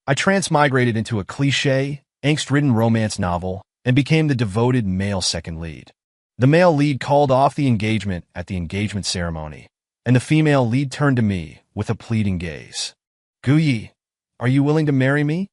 I transmigrated into a cliché, angst-ridden romance novel and became the devoted male second lead. The male lead called off the engagement at the engagement ceremony, and the female lead turned to me with a pleading gaze. Guyi, are you willing to marry me?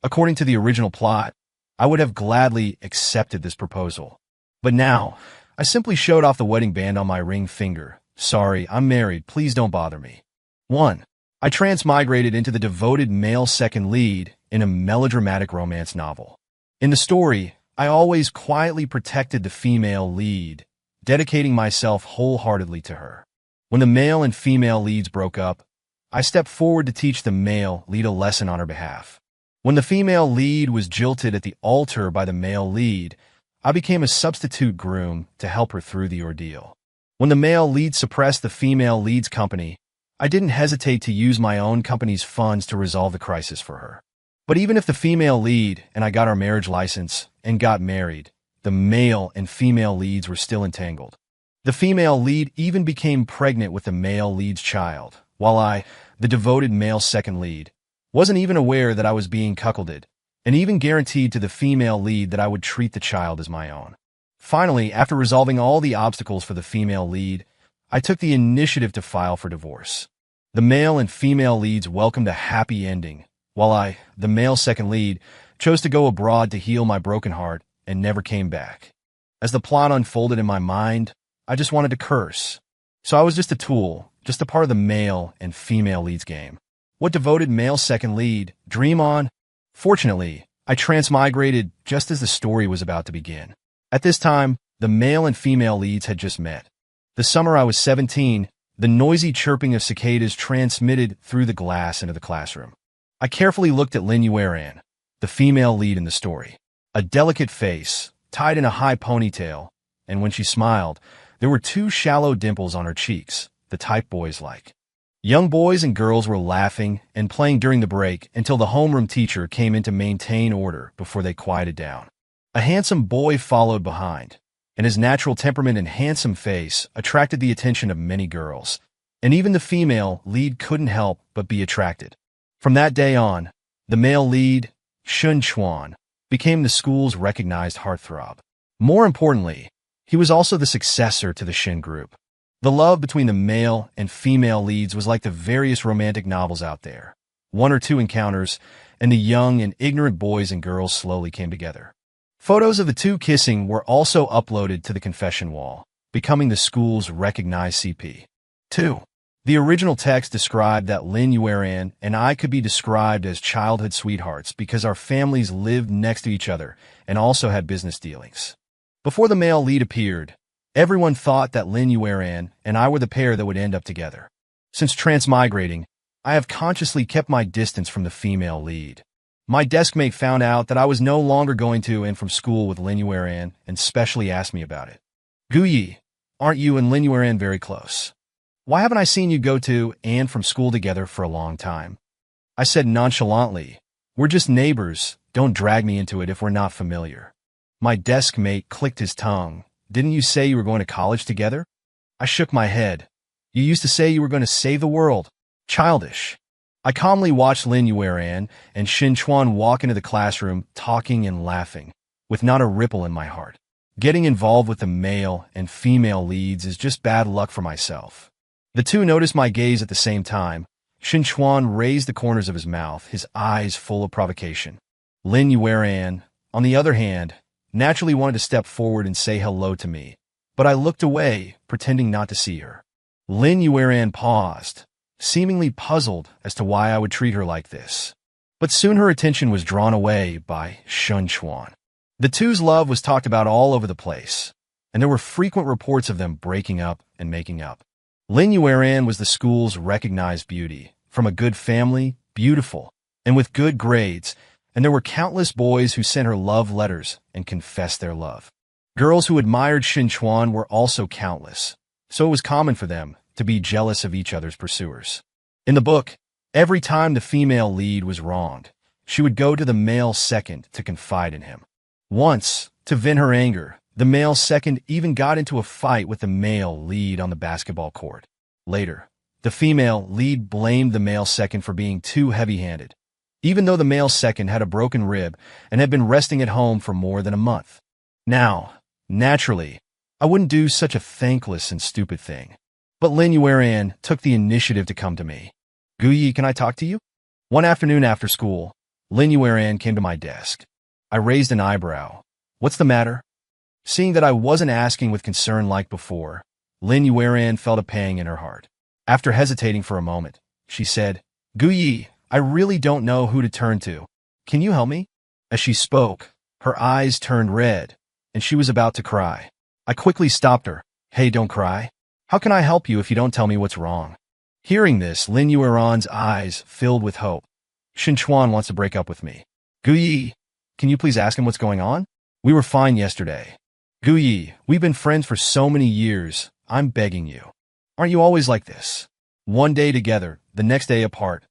According to the original plot, I would have gladly accepted this proposal. But now, I simply showed off the wedding band on my ring finger. Sorry, I'm married, please don't bother me. 1. I transmigrated into the devoted male second lead in a melodramatic romance novel. In the story, I always quietly protected the female lead, dedicating myself wholeheartedly to her. When the male and female leads broke up, I stepped forward to teach the male lead a lesson on her behalf. When the female lead was jilted at the altar by the male lead, I became a substitute groom to help her through the ordeal. When the male lead suppressed the female lead's company, I didn't hesitate to use my own company's funds to resolve the crisis for her. But even if the female lead and I got our marriage license and got married, the male and female leads were still entangled. The female lead even became pregnant with the male lead's child, while I, the devoted male second lead, wasn't even aware that I was being cuckolded, and even guaranteed to the female lead that I would treat the child as my own. Finally, after resolving all the obstacles for the female lead, I took the initiative to file for divorce. The male and female leads welcomed a happy ending, while I, the male second lead, chose to go abroad to heal my broken heart and never came back. As the plot unfolded in my mind, I just wanted to curse. So I was just a tool, just a part of the male and female leads game. What devoted male second lead dream on? Fortunately, I transmigrated just as the story was about to begin. At this time, the male and female leads had just met. The summer I was 17, the noisy chirping of cicadas transmitted through the glass into the classroom. I carefully looked at Lin Yueran, the female lead in the story. A delicate face, tied in a high ponytail, and when she smiled, there were 2 shallow dimples on her cheeks, the type boys like. Young boys and girls were laughing and playing during the break until the homeroom teacher came in to maintain order before they quieted down. A handsome boy followed behind, and his natural temperament and handsome face attracted the attention of many girls, and even the female lead couldn't help but be attracted. From that day on, the male lead, Shun Chuan, became the school's recognized heartthrob. More importantly, he was also the successor to the Shin group. The love between the male and female leads was like the various romantic novels out there. 1 or 2 encounters, and the young and ignorant boys and girls slowly came together. Photos of the 2 kissing were also uploaded to the confession wall, becoming the school's recognized CP. 2. The original text described that Lin Yueran and I could be described as childhood sweethearts because our families lived next to each other and also had business dealings. Before the male lead appeared, everyone thought that Lin Yueran and I were the pair that would end up together. Since transmigrating, I have consciously kept my distance from the female lead. My deskmate found out that I was no longer going to and from school with Lin Yueran and specially asked me about it. Guyi, aren't you and Lin Yueran very close? Why haven't I seen you go to and from school together for a long time? I said nonchalantly, we're just neighbors, don't drag me into it if we're not familiar. My deskmate clicked his tongue. Didn't you say you were going to college together? I shook my head. You used to say you were going to save the world. Childish. I calmly watched Lin Yueran and Shin Chuan walk into the classroom talking and laughing, with not a ripple in my heart. Getting involved with the male and female leads is just bad luck for myself. The 2 noticed my gaze at the same time. Shin Chuan raised the corners of his mouth, his eyes full of provocation. Lin Yueran, on the other hand, naturally wanted to step forward and say hello to me, but I looked away, pretending not to see her. Lin Yueran paused, seemingly puzzled as to why I would treat her like this. But soon her attention was drawn away by Shun Chuan. The 2's love was talked about all over the place, and there were frequent reports of them breaking up and making up. Lin Yueran was the school's recognized beauty, from a good family, beautiful, and with good grades, and there were countless boys who sent her love letters and confessed their love. Girls who admired Shin Chuan were also countless, so it was common for them to be jealous of each other's pursuers. In the book, every time the female lead was wronged, she would go to the male second to confide in him. Once, to vent her anger, the male second even got into a fight with the male lead on the basketball court. Later, the female lead blamed the male second for being too heavy-handed. even though the male second had a broken rib and had been resting at home for more than a month. Now, naturally, I wouldn't do such a thankless and stupid thing. But Lin Yueran took the initiative to come to me. Guyi, can I talk to you? One afternoon after school, Lin Yueran came to my desk. I raised an eyebrow. What's the matter? Seeing that I wasn't asking with concern like before, Lin Yueran felt a pang in her heart. After hesitating for a moment, she said, Guyi, I really don't know who to turn to. Can you help me? As she spoke, her eyes turned red, and she was about to cry. I quickly stopped her. Hey, don't cry. How can I help you if you don't tell me what's wrong? Hearing this, Lin Yueran's eyes filled with hope. Shin Chuan wants to break up with me. Guyi, can you please ask him what's going on? We were fine yesterday. Guyi, we've been friends for so many years. I'm begging you. Aren't you always like this? One day together, the next day apart.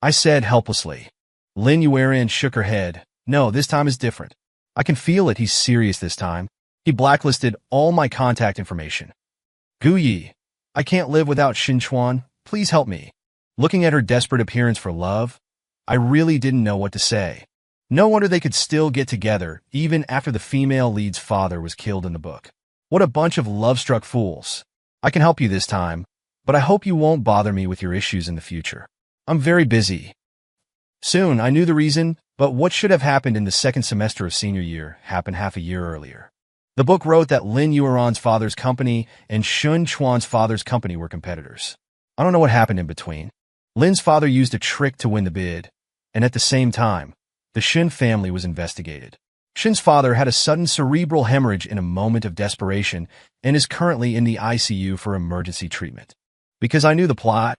I said helplessly. Lin Yueran shook her head. No, this time is different. I can feel it. He's serious this time. He blacklisted all my contact information. Guyi, I can't live without Shin Chuan. Please help me. Looking at her desperate appearance for love, I really didn't know what to say. No wonder they could still get together, even after the female lead's father was killed in the book. What a bunch of love-struck fools. I can help you this time, but I hope you won't bother me with your issues in the future. I'm very busy. Soon, I knew the reason, but what should have happened in the second semester of senior year happened half a year earlier. The book wrote that Lin Yueran's father's company and Shun Chuan's father's company were competitors. I don't know what happened in between. Lin's father used a trick to win the bid, and at the same time, the Shin family was investigated. Shin's father had a sudden cerebral hemorrhage in a moment of desperation and is currently in the ICU for emergency treatment. Because I knew the plot,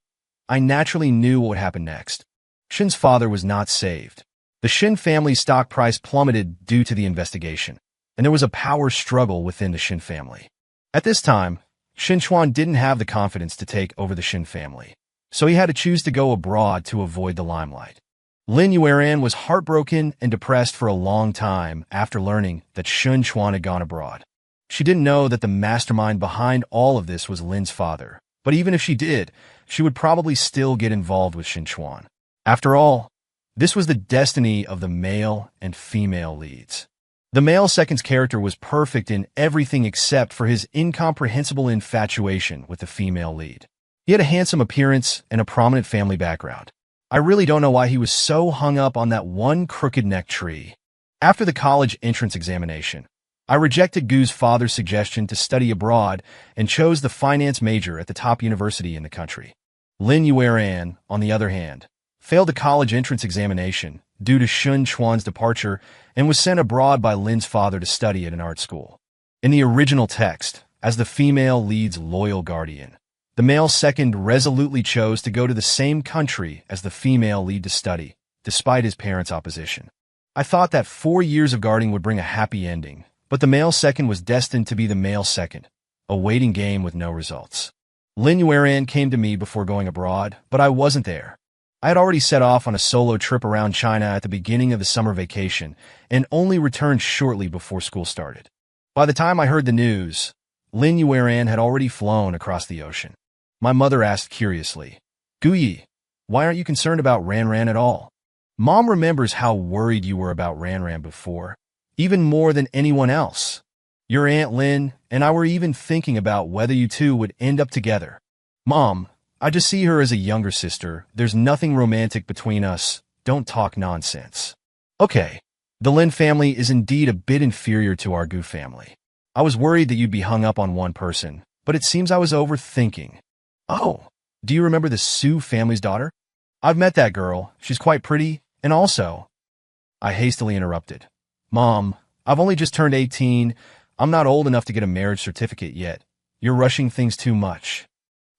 I naturally knew what would happen next. Shin's father was not saved. The Shin family's stock price plummeted due to the investigation, and there was a power struggle within the Shin family. At this time, Shin Chuan didn't have the confidence to take over the Shin family, so he had to choose to go abroad to avoid the limelight. Lin Yueran was heartbroken and depressed for a long time after learning that Shun Chuan had gone abroad. She didn't know that the mastermind behind all of this was Lin's father, but even if she did, she would probably still get involved with Shin Chuan. After all, this was the destiny of the male and female leads. The male second's character was perfect in everything except for his incomprehensible infatuation with the female lead. He had a handsome appearance and a prominent family background. I really don't know why he was so hung up on that one crooked neck tree. After the college entrance examination, I rejected Gu's father's suggestion to study abroad and chose the finance major at the top university in the country. Lin Yueran, on the other hand, failed the college entrance examination due to Shun Chuan's departure and was sent abroad by Lin's father to study at an art school. In the original text, as the female lead's loyal guardian, the male second resolutely chose to go to the same country as the female lead to study, despite his parents' opposition. I thought that 4 years of guarding would bring a happy ending, but the male second was destined to be the male second, a waiting game with no results. Lin Yueran came to me before going abroad, but I wasn't there. I had already set off on a solo trip around China at the beginning of the summer vacation and only returned shortly before school started. By the time I heard the news, Lin Yueran had already flown across the ocean. My mother asked curiously, Guyi, why aren't you concerned about Ran at all? Mom remembers how worried you were about Ran before, even more than anyone else. Your Aunt Lin and I were even thinking about whether you two would end up together. Mom, I just see her as a younger sister. There's nothing romantic between us. Don't talk nonsense. Okay, the Lin family is indeed a bit inferior to our Gu family. I was worried that you'd be hung up on one person, but it seems I was overthinking. Oh, do you remember the Su family's daughter? I've met that girl. She's quite pretty, and also... I hastily interrupted. Mom, I've only just turned 18. I'm not old enough to get a marriage certificate yet. You're rushing things too much.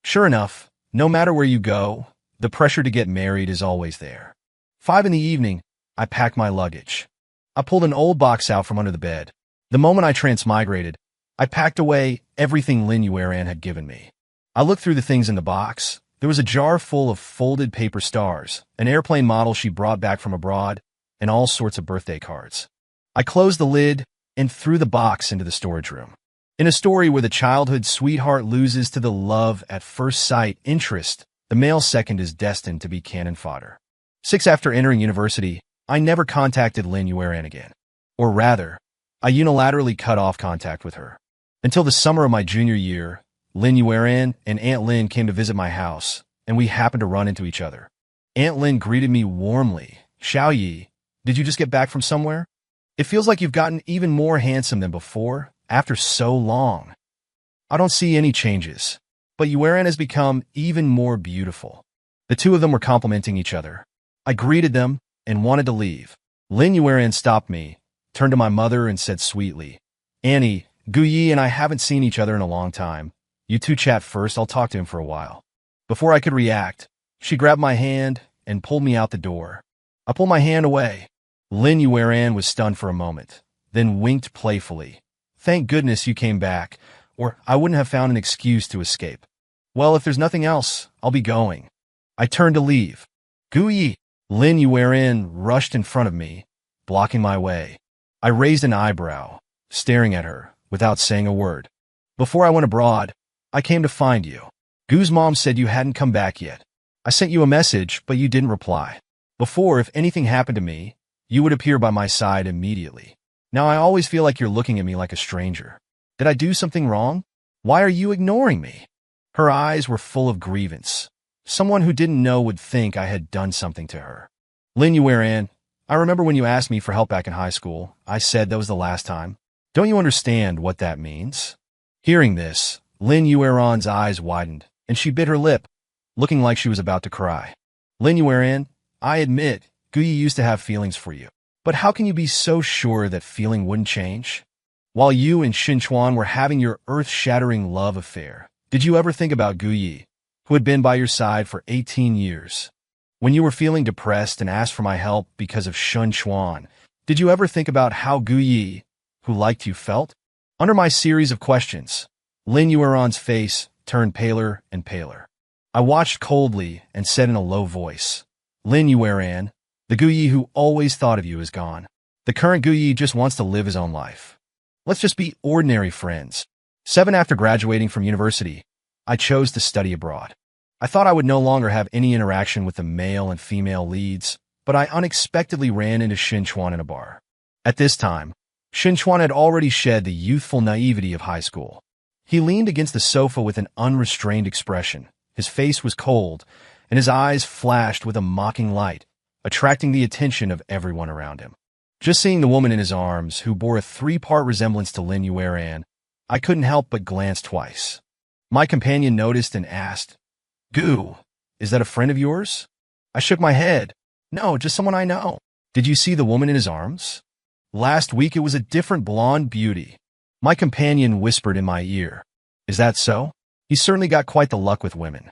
Sure enough, no matter where you go, the pressure to get married is always there. 5 in the evening, I packed my luggage. I pulled an old box out from under the bed. The moment I transmigrated, I packed away everything Lin Yueran had given me. I looked through the things in the box. There was a jar full of folded paper stars, an airplane model she brought back from abroad, and all sorts of birthday cards. I closed the lid and threw the box into the storage room. In a story where the childhood sweetheart loses to the love at first sight interest, the male second is destined to be cannon fodder. 6 after entering university, I never contacted Lin Yueran again. Or rather, I unilaterally cut off contact with her. Until the summer of my junior year, Lin Yueran and Aunt Lin came to visit my house, and we happened to run into each other. Aunt Lin greeted me warmly. "Xiao Yi, did you just get back from somewhere? It feels like you've gotten even more handsome than before, after so long." "I don't see any changes, but Yueran has become even more beautiful." The two of them were complimenting each other. I greeted them and wanted to leave. Lin Yueran stopped me, turned to my mother and said sweetly, "Annie, Gu Yi and I haven't seen each other in a long time. You two chat first, I'll talk to him for a while." Before I could react, she grabbed my hand and pulled me out the door. I pulled my hand away. Lin Yueran was stunned for a moment, then winked playfully. "Thank goodness you came back, or I wouldn't have found an excuse to escape." "Well, if there's nothing else, I'll be going." I turned to leave. "Gu Yi!" Lin Yueran rushed in front of me, blocking my way. I raised an eyebrow, staring at her, without saying a word. "Before I went abroad, I came to find you. Gu's mom said you hadn't come back yet. I sent you a message, but you didn't reply. Before, if anything happened to me, you would appear by my side immediately. Now I always feel like you're looking at me like a stranger. Did I do something wrong? Why are you ignoring me?" Her eyes were full of grievance. Someone who didn't know would think I had done something to her. "Lin Yueran, I remember when you asked me for help back in high school. I said that was the last time. Don't you understand what that means?" Hearing this, Lin Yueran's eyes widened, and she bit her lip, looking like she was about to cry. "Lin Yueran, I admit, Gu Yi used to have feelings for you. But how can you be so sure that feeling wouldn't change? While you and Xin Chuan were having your earth-shattering love affair, did you ever think about Gu Yi, who had been by your side for 18 years? When you were feeling depressed and asked for my help because of Xin Chuan, did you ever think about how Gu Yi, who liked you, felt?" Under my series of questions, Lin Yueran's face turned paler and paler. I watched coldly and said in a low voice, "Lin Yueran, the Gu Yi who always thought of you is gone. The current Gu Yi just wants to live his own life. Let's just be ordinary friends." 7 after graduating from university, I chose to study abroad. I thought I would no longer have any interaction with the male and female leads, but I unexpectedly ran into Xin Chuan in a bar. At this time, Xin Chuan had already shed the youthful naivety of high school. He leaned against the sofa with an unrestrained expression. His face was cold, and his eyes flashed with a mocking light, attracting the attention of everyone around him. Just seeing the woman in his arms, who bore a 3-part resemblance to Lin Yueran, I couldn't help but glance twice. My companion noticed and asked, "Gu, is that a friend of yours?" I shook my head. "No, just someone I know." "Did you see the woman in his arms?" "Last week it was a different blonde beauty." My companion whispered in my ear, "Is that so? He's certainly got quite the luck with women."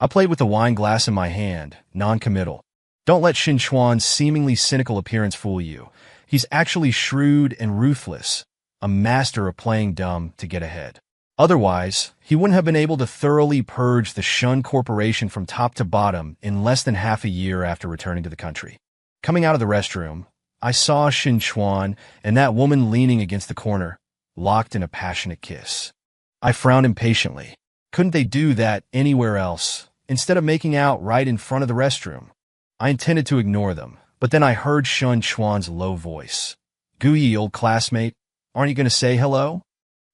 I played with the wine glass in my hand, non-committal. Don't let Xin Chuan's seemingly cynical appearance fool you. He's actually shrewd and ruthless, a master of playing dumb to get ahead. Otherwise, he wouldn't have been able to thoroughly purge the Shun Corporation from top to bottom in less than half a year after returning to the country. Coming out of the restroom, I saw Xin Chuan and that woman leaning against the corner, locked in a passionate kiss. I frowned impatiently. Couldn't they do that anywhere else, instead of making out right in front of the restroom? I intended to ignore them, but then I heard Xin Chuan's low voice. "Gu Yi, old classmate, aren't you going to say hello?"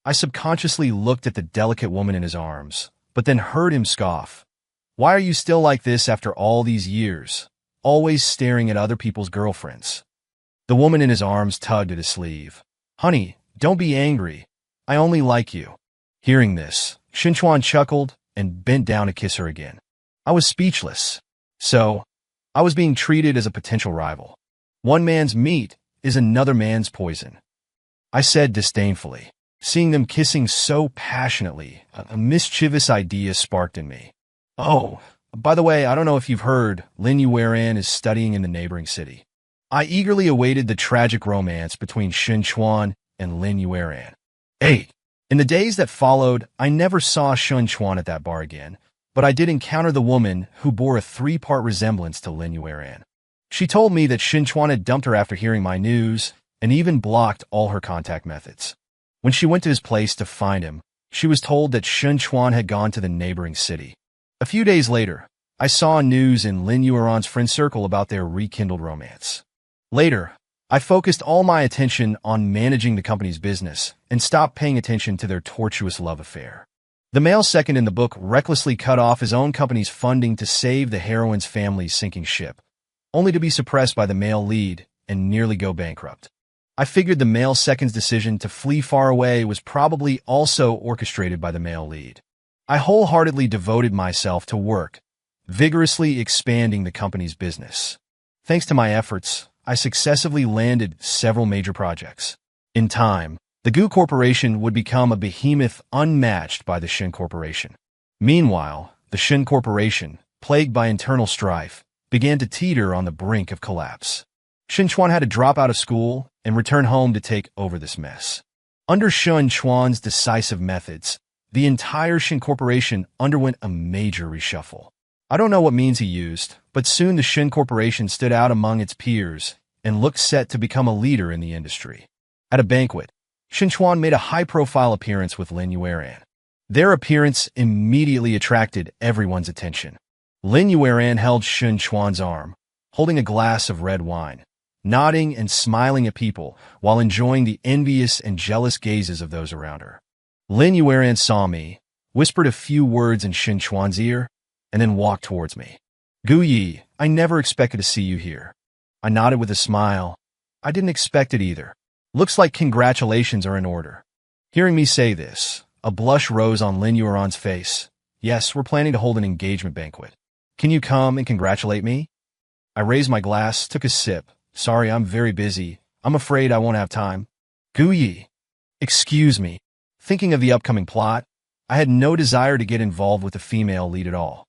I subconsciously looked at the delicate woman in his arms, but then heard him scoff. "Why are you still like this after all these years, always staring at other people's girlfriends?" The woman in his arms tugged at his sleeve. "Honey, don't be angry. I only like you." Hearing this, Xin Chuan chuckled and bent down to kiss her again. I was speechless. So, I was being treated as a potential rival. One man's meat is another man's poison. I said disdainfully. Seeing them kissing so passionately, a mischievous idea sparked in me. "Oh, by the way, I don't know if you've heard, Lin Yueran is studying in the neighboring city." I eagerly awaited the tragic romance between Xin Chuan and Lin Yueran. 8. In the days that followed, I never saw Xin Chuan at that bar again, but I did encounter the woman who bore a 3-part resemblance to Lin Yueran. She told me that Xin Chuan had dumped her after hearing my news and even blocked all her contact methods. When she went to his place to find him, she was told that Xin Chuan had gone to the neighboring city. A few days later, I saw news in Lin Yueron's friend circle about their rekindled romance. Later, I focused all my attention on managing the company's business and stopped paying attention to their tortuous love affair. The male second in the book recklessly cut off his own company's funding to save the heroine's family's sinking ship, only to be suppressed by the male lead and nearly go bankrupt. I figured the male second's decision to flee far away was probably also orchestrated by the male lead. I wholeheartedly devoted myself to work, vigorously expanding the company's business. Thanks to my efforts, I successively landed several major projects. In time, the Gu Corporation would become a behemoth unmatched by the Shin Corporation. Meanwhile, the Shin Corporation, plagued by internal strife, began to teeter on the brink of collapse. Shin Chuan had to drop out of school and return home to take over this mess. Under Shin Chuan's decisive methods, the entire Shin Corporation underwent a major reshuffle. I don't know what means he used, but soon the Shin Corporation stood out among its peers and looked set to become a leader in the industry. At a banquet, Shin Chuan made a high-profile appearance with Lin Yueran. Their appearance immediately attracted everyone's attention. Lin Yueran held Shin Chuan's arm, holding a glass of red wine, nodding and smiling at people while enjoying the envious and jealous gazes of those around her. Lin Yueran saw me, whispered a few words in Shin Chuan's ear, and then walked towards me. Gu Yi, I never expected to see you here. I nodded with a smile. I didn't expect it either. Looks like congratulations are in order. Hearing me say this, a blush rose on Lin Yueran's face. Yes, we're planning to hold an engagement banquet. Can you come and congratulate me? I raised my glass, took a sip. Sorry, I'm very busy. I'm afraid I won't have time. Gu Yi. Excuse me. Thinking of the upcoming plot, I had no desire to get involved with the female lead at all.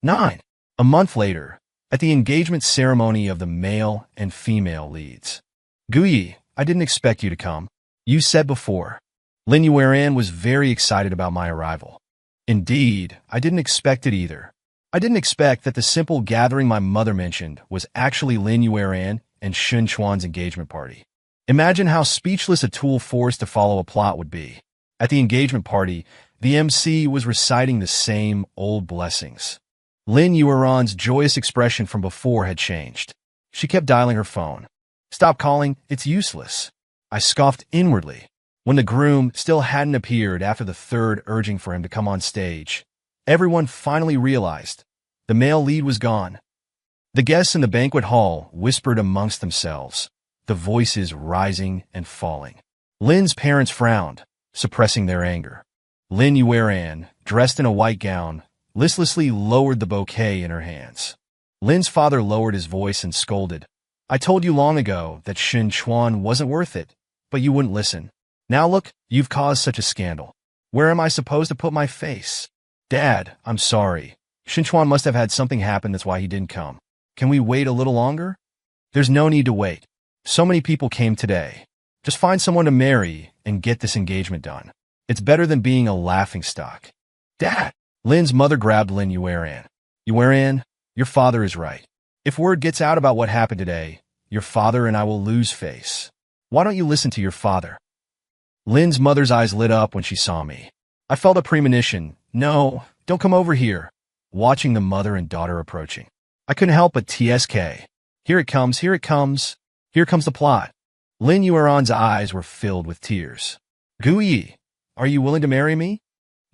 9. A month later, at the engagement ceremony of the male and female leads. Gu Yi, I didn't expect you to come. You said before. Lin Yueran was very excited about my arrival. Indeed, I didn't expect it either. I didn't expect that the simple gathering my mother mentioned was actually Lin Yueran and Shin Chuan's engagement party. Imagine how speechless a tool forced to follow a plot would be. At the engagement party, the MC was reciting the same old blessings. Lin Yueran's joyous expression from before had changed. She kept dialing her phone. Stop calling, it's useless. I scoffed inwardly. When the groom still hadn't appeared after the third urging for him to come on stage, everyone finally realized the male lead was gone. The guests in the banquet hall whispered amongst themselves, the voices rising and falling. Lin's parents frowned, suppressing their anger. Lin Yueran, dressed in a white gown, listlessly lowered the bouquet in her hands. Lin's father lowered his voice and scolded. I told you long ago that Shin Chuan wasn't worth it, but you wouldn't listen. Now look, you've caused such a scandal. Where am I supposed to put my face? Dad, I'm sorry. Shin Chuan must have had something happen, that's why he didn't come. Can we wait a little longer? There's no need to wait. So many people came today. Just find someone to marry and get this engagement done. It's better than being a laughingstock. Dad! Lin's mother grabbed Lin Yueran. Yueran, your father is right. If word gets out about what happened today, your father and I will lose face. Why don't you listen to your father? Lin's mother's eyes lit up when she saw me. I felt a premonition. No, don't come over here. Watching the mother and daughter approaching. I couldn't help but TSK. Here it comes, here it comes. Here comes the plot. Lin Yueran's eyes were filled with tears. Gu Yi, are you willing to marry me?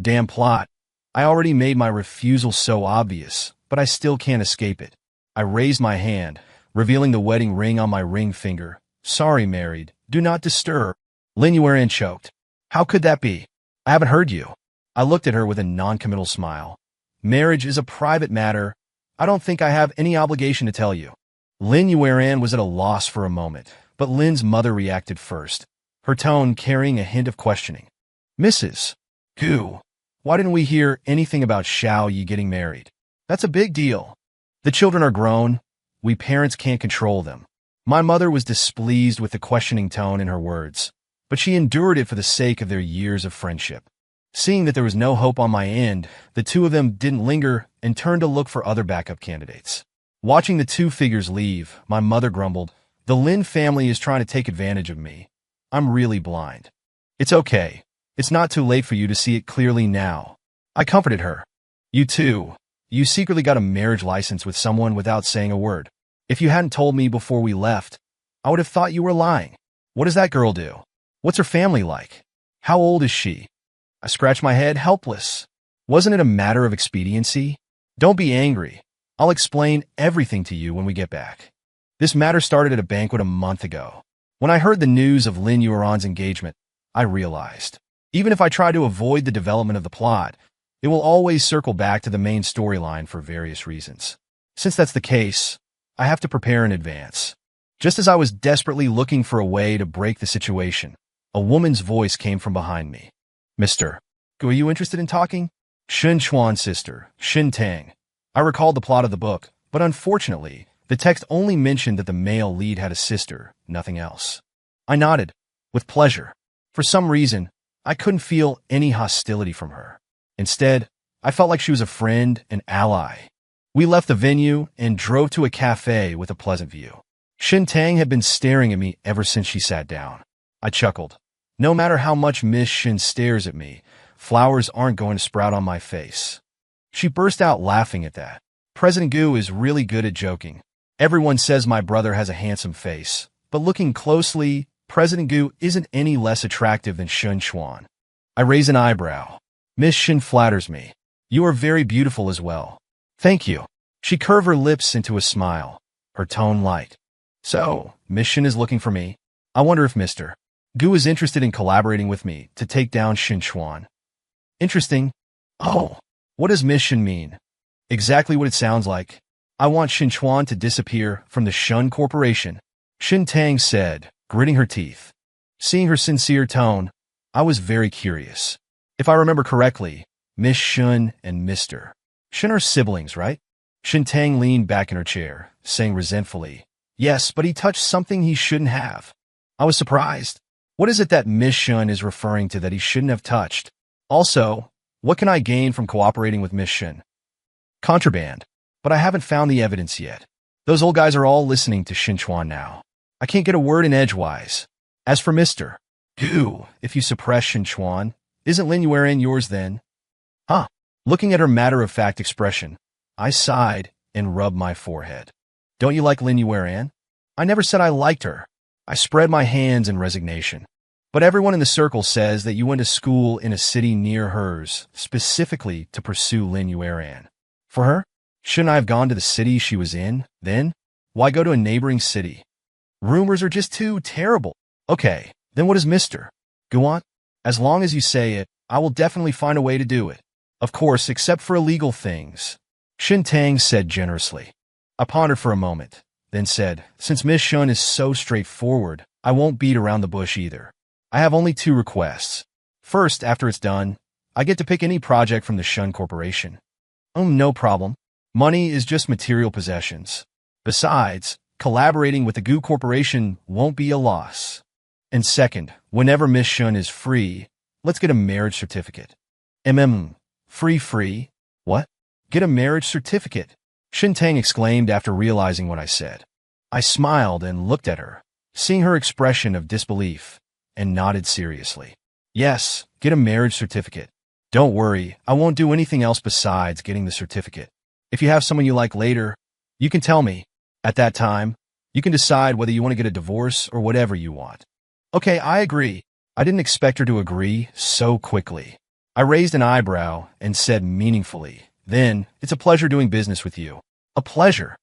Damn plot. I already made my refusal so obvious, but I still can't escape it. I raised my hand, revealing the wedding ring on my ring finger. Sorry, married. Do not disturb. Lin Yueran choked. How could that be? I haven't heard you. I looked at her with a non-committal smile. Marriage is a private matter. I don't think I have any obligation to tell you. Lin Yueran was at a loss for a moment, but Lin's mother reacted first, her tone carrying a hint of questioning. Mrs. Gu, why didn't we hear anything about Xiao Yi getting married? That's a big deal. The children are grown. We parents can't control them. My mother was displeased with the questioning tone in her words, but she endured it for the sake of their years of friendship. Seeing that there was no hope on my end, the two of them didn't linger and turned to look for other backup candidates. Watching the two figures leave, my mother grumbled, the Lin family is trying to take advantage of me. I'm really blind. It's okay. It's not too late for you to see it clearly now. I comforted her. You too. You secretly got a marriage license with someone without saying a word. If you hadn't told me before we left, I would have thought you were lying. What does that girl do? What's her family like? How old is she? I scratched my head, helpless. Wasn't it a matter of expediency? Don't be angry. I'll explain everything to you when we get back. This matter started at a banquet a month ago. When I heard the news of Lin Yueran's engagement, I realized, even if I try to avoid the development of the plot, it will always circle back to the main storyline for various reasons. Since that's the case, I have to prepare in advance. Just as I was desperately looking for a way to break the situation, a woman's voice came from behind me. Mr. Gu, are you interested in talking? Shen Chuan's sister, Shen Tang. I recalled the plot of the book, but unfortunately, the text only mentioned that the male lead had a sister, nothing else. I nodded, with pleasure. For some reason, I couldn't feel any hostility from her. Instead, I felt like she was a friend, an ally. We left the venue and drove to a cafe with a pleasant view. Shen Tang had been staring at me ever since she sat down. I chuckled. No matter how much Miss Shen stares at me, flowers aren't going to sprout on my face. She burst out laughing at that. President Gu is really good at joking. Everyone says my brother has a handsome face, but looking closely, President Gu isn't any less attractive than Shen Chuan. I raise an eyebrow. Miss Shen flatters me. You are very beautiful as well. Thank you. She curved her lips into a smile, her tone light. So, Miss Shen is looking for me. I wonder if Mr. Gu is interested in collaborating with me to take down Shen Chuan. Interesting. Oh, what does Miss Shen mean? Exactly what it sounds like. I want Shen Chuan to disappear from the Shun Corporation, Shen Tang said, gritting her teeth. Seeing her sincere tone, I was very curious. If I remember correctly, Miss Shun and Mr. Shen are siblings, right? Shen Tang leaned back in her chair, saying resentfully, Yes, but he touched something he shouldn't have. I was surprised. What is it that Miss Shun is referring to that he shouldn't have touched? Also, what can I gain from cooperating with Miss Shen? Contraband. But I haven't found the evidence yet. Those old guys are all listening to Shen Chuan now. I can't get a word in edgewise. As for Mr. Gu, if you suppress Shen Chuan, isn't Lin Yueran yours then? Huh. Looking at her matter-of-fact expression, I sighed and rubbed my forehead. Don't you like Lin Yueran? I never said I liked her. I spread my hands in resignation. But everyone in the circle says that you went to school in a city near hers, specifically to pursue Lin Yueran. For her? Shouldn't I have gone to the city she was in, then? Why go to a neighboring city? Rumors are just too terrible. Okay, then what does Mr. Gu want? As long as you say it, I will definitely find a way to do it. Of course, except for illegal things. Shen Tang said generously. I pondered for a moment, then said, Since Miss Shun is so straightforward, I won't beat around the bush either. I have only 2 requests. First, after it's done, I get to pick any project from the Shun Corporation. No problem. Money is just material possessions. Besides, collaborating with the Gu Corporation won't be a loss. And second, whenever Miss Shun is free, let's get a marriage certificate. Free? What? Get a marriage certificate? Shen Tang exclaimed after realizing what I said. I smiled and looked at her, seeing her expression of disbelief, and nodded seriously. Yes, get a marriage certificate. Don't worry, I won't do anything else besides getting the certificate. If you have someone you like later, you can tell me. At that time, you can decide whether you want to get a divorce or whatever you want. Okay, I agree. I didn't expect her to agree so quickly. I raised an eyebrow and said meaningfully, Then, it's a pleasure doing business with you. A pleasure.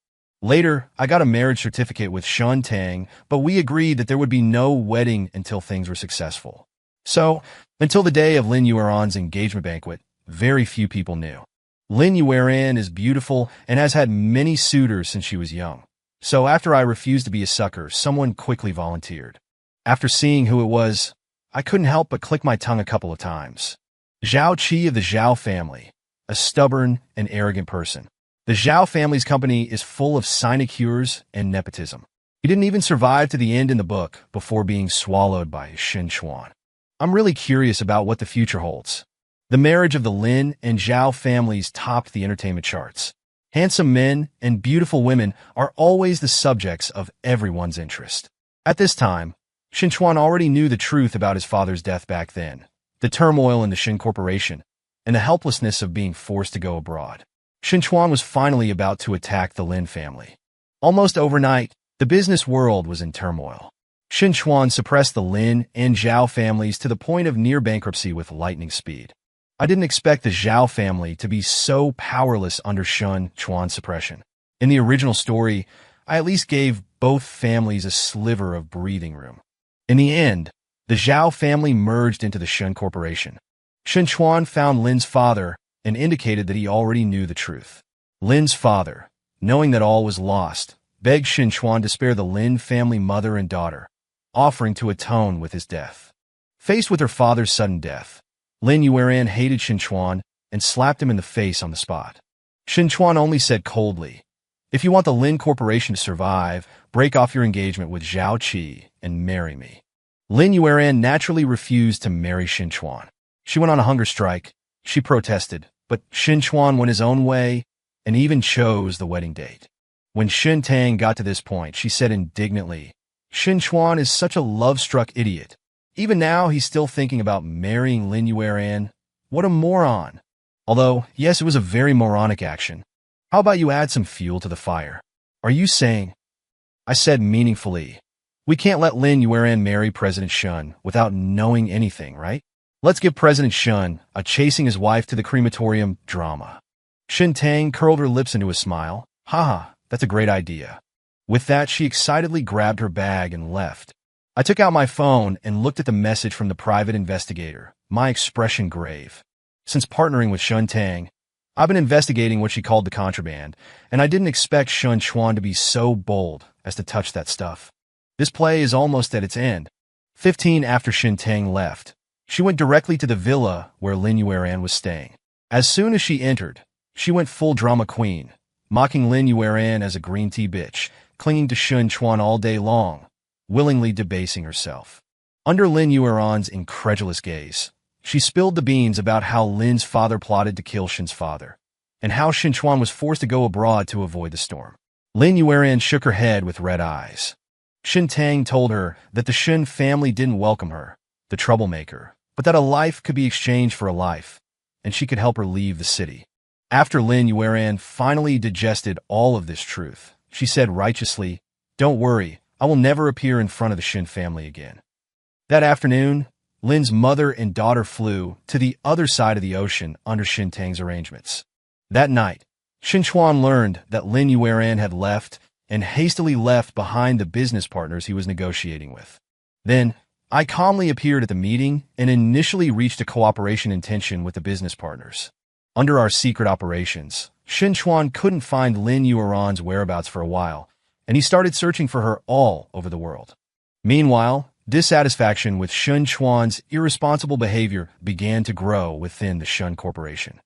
Later, I got a marriage certificate with Shen Tang, but we agreed that there would be no wedding until things were successful. So, until the day of Lin Yueran's engagement banquet, very few people knew. Lin Yueran is beautiful and has had many suitors since she was young. So after I refused to be a sucker, someone quickly volunteered. After seeing who it was, I couldn't help but click my tongue a couple of times. Zhao Qi of the Zhao family, a stubborn and arrogant person. The Zhao family's company is full of sinecures and nepotism. He didn't even survive to the end in the book before being swallowed by Shen Chuan. I'm really curious about what the future holds. The marriage of the Lin and Zhao families topped the entertainment charts. Handsome men and beautiful women are always the subjects of everyone's interest. At this time, Shen Chuan already knew the truth about his father's death back then, the turmoil in the Shen Corporation, and the helplessness of being forced to go abroad. Shin Chuan was finally about to attack the Lin family. Almost overnight, the business world was in turmoil. Shin Chuan suppressed the Lin and Zhao families to the point of near bankruptcy with lightning speed. I didn't expect the Zhao family to be so powerless under Shin Chuan's suppression. In the original story, I at least gave both families a sliver of breathing room. In the end, the Zhao family merged into the Shin Corporation. Shin Chuan found Lin's father and indicated that he already knew the truth. Lin's father, knowing that all was lost, begged Shin Chuan to spare the Lin family mother and daughter, offering to atone with his death. Faced with her father's sudden death, Lin Yueran hated Shin Chuan and slapped him in the face on the spot. Shin Chuan only said coldly, "If you want the Lin Corporation to survive, break off your engagement with Zhao Qi and marry me." Lin Yueran naturally refused to marry Shin Chuan. She went on a hunger strike. She protested, but Shin Chuan went his own way and even chose the wedding date. When Shin Tang got to this point, she said indignantly, "Shin Chuan is such a love-struck idiot. Even now, he's still thinking about marrying Lin Yueran. What a moron." Although, yes, it was a very moronic action. How about you add some fuel to the fire? Are you saying? I said meaningfully, we can't let Lin Yueran marry President Shun without knowing anything, right? Let's give President Shun a chasing his wife to the crematorium drama. Shin Tang curled her lips into a smile. Haha, that's a great idea. With that, she excitedly grabbed her bag and left. I took out my phone and looked at the message from the private investigator, my expression grave. Since partnering with Shin Tang, I've been investigating what she called the contraband, and I didn't expect Shin Chuan to be so bold as to touch that stuff. This play is almost at its end. 15 after Shin Tang left, she went directly to the villa where Lin Yueran was staying. As soon as she entered, she went full drama queen, mocking Lin Yueran as a green tea bitch, clinging to Shin Chuan all day long, willingly debasing herself. Under Lin Yueran's incredulous gaze, she spilled the beans about how Lin's father plotted to kill Shin's father, and how Shin Chuan was forced to go abroad to avoid the storm. Lin Yueran shook her head with red eyes. Shin Tang told her that the Shin family didn't welcome her, the troublemaker, but that a life could be exchanged for a life, and she could help her leave the city. After Lin Yueran finally digested all of this truth, she said righteously, "Don't worry, I will never appear in front of the Shin family again." That afternoon, Lin's mother and daughter flew to the other side of the ocean under Shin Tang's arrangements. That night, Shin Chuan learned that Lin Yueran had left and hastily left behind the business partners he was negotiating with. Then, I calmly appeared at the meeting and initially reached a cooperation intention with the business partners. Under our secret operations, Shin Chuan couldn't find Lin Yueran's whereabouts for a while, and he started searching for her all over the world. Meanwhile, dissatisfaction with Shin Chuan's irresponsible behavior began to grow within the Shin Corporation.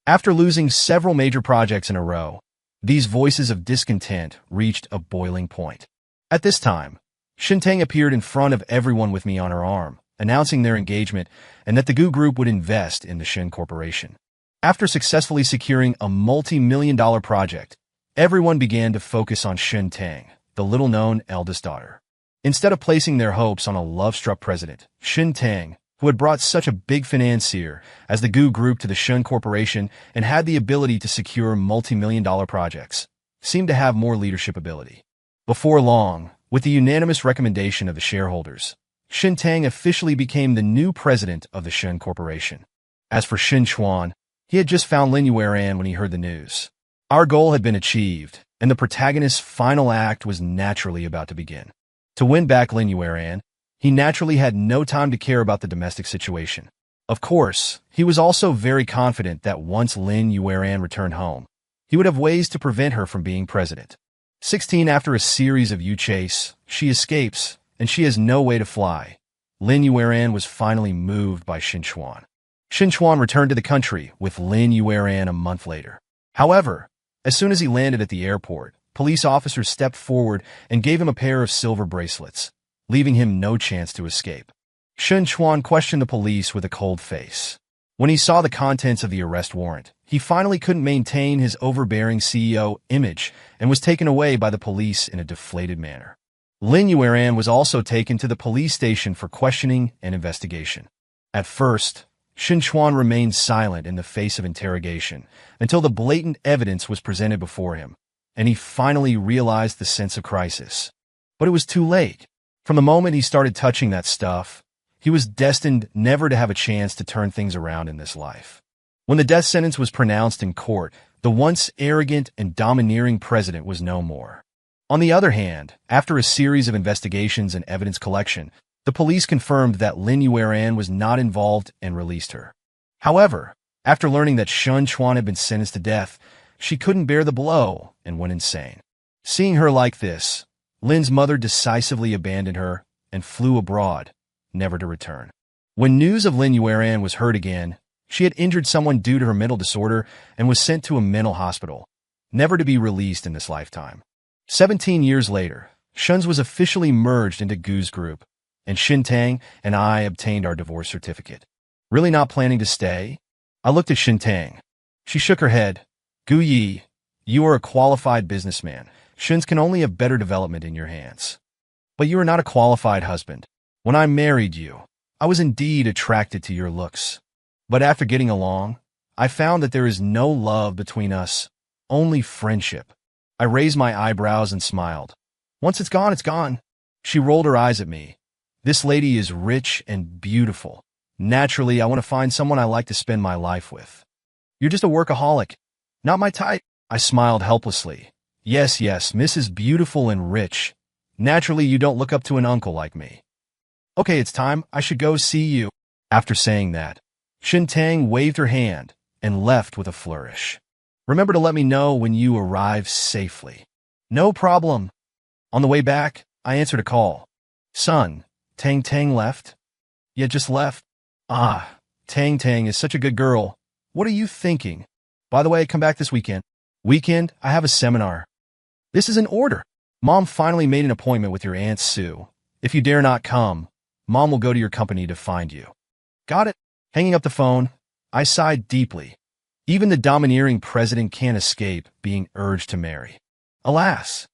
After losing several major projects in a row, these voices of discontent reached a boiling point. At this time, Shin Tang appeared in front of everyone with me on her arm, announcing their engagement and that the Gu Group would invest in the Shin Corporation. After successfully securing a multi-million-dollar project, everyone began to focus on Shin Tang, the little-known eldest daughter. Instead of placing their hopes on a love-struck president, Shin Tang, who had brought such a big financier as the Gu Group to the Shin Corporation and had the ability to secure multi-million-dollar projects, seemed to have more leadership ability. Before long, with the unanimous recommendation of the shareholders, Shin Tang officially became the new president of the Shin Corporation. As for Shin Chuan, he had just found Lin Yueran when he heard the news. Our goal had been achieved, and the protagonist's final act was naturally about to begin. To win back Lin Yueran, he naturally had no time to care about the domestic situation. Of course, he was also very confident that once Lin Yueran returned home, he would have ways to prevent her from being president. 16 after a series of chase, she escapes, and she has no way to fly. Lin Yueran was finally moved by Shin Chuan. Shin Chuan returned to the country with Lin Yueran a month later. However, as soon as he landed at the airport, police officers stepped forward and gave him a pair of silver bracelets, leaving him no chance to escape. Shin Chuan questioned the police with a cold face. When he saw the contents of the arrest warrant, he finally couldn't maintain his overbearing CEO image and was taken away by the police in a deflated manner. Lin Yueran was also taken to the police station for questioning and investigation. At first, Xuan remained silent in the face of interrogation until the blatant evidence was presented before him, and he finally realized the sense of crisis. But it was too late. From the moment he started touching that stuff, he was destined never to have a chance to turn things around in this life. When the death sentence was pronounced in court, the once arrogant and domineering president was no more. On the other hand, after a series of investigations and evidence collection, the police confirmed that Lin Yueran was not involved and released her. However, after learning that Xuan had been sentenced to death, she couldn't bear the blow and went insane. Seeing her like this, Lin's mother decisively abandoned her and flew abroad, never to return. When news of Lin Yueran was heard again, she had injured someone due to her mental disorder and was sent to a mental hospital, never to be released in this lifetime. 17 years later, Shun's was officially merged into Gu's group, and Xintang and I obtained our divorce certificate. Really not planning to stay? I looked at Xintang. She shook her head. Gu Yi, you are a qualified businessman. Shun's can only have better development in your hands. But you are not a qualified husband. When I married you, I was indeed attracted to your looks. But after getting along, I found that there is no love between us, only friendship. I raised my eyebrows and smiled. Once it's gone, it's gone. She rolled her eyes at me. This lady is rich and beautiful. Naturally, I want to find someone I like to spend my life with. You're just a workaholic. Not my type. I smiled helplessly. Yes, Mrs. Beautiful and rich. Naturally, you don't look up to an uncle like me. Okay, it's time. I should go see you. After saying that, Xintang waved her hand and left with a flourish. Remember to let me know when you arrive safely. No problem. On the way back, I answered a call. Son, Tang left? Yeah, just left. Ah, Tang is such a good girl. What are you thinking? By the way, come back this weekend. Weekend, I have a seminar. This is an order. Mom finally made an appointment with your Aunt Sue. If you dare not come, Mom will go to your company to find you. Got it. Hanging up the phone, I sighed deeply. Even the domineering president can't escape being urged to marry. Alas,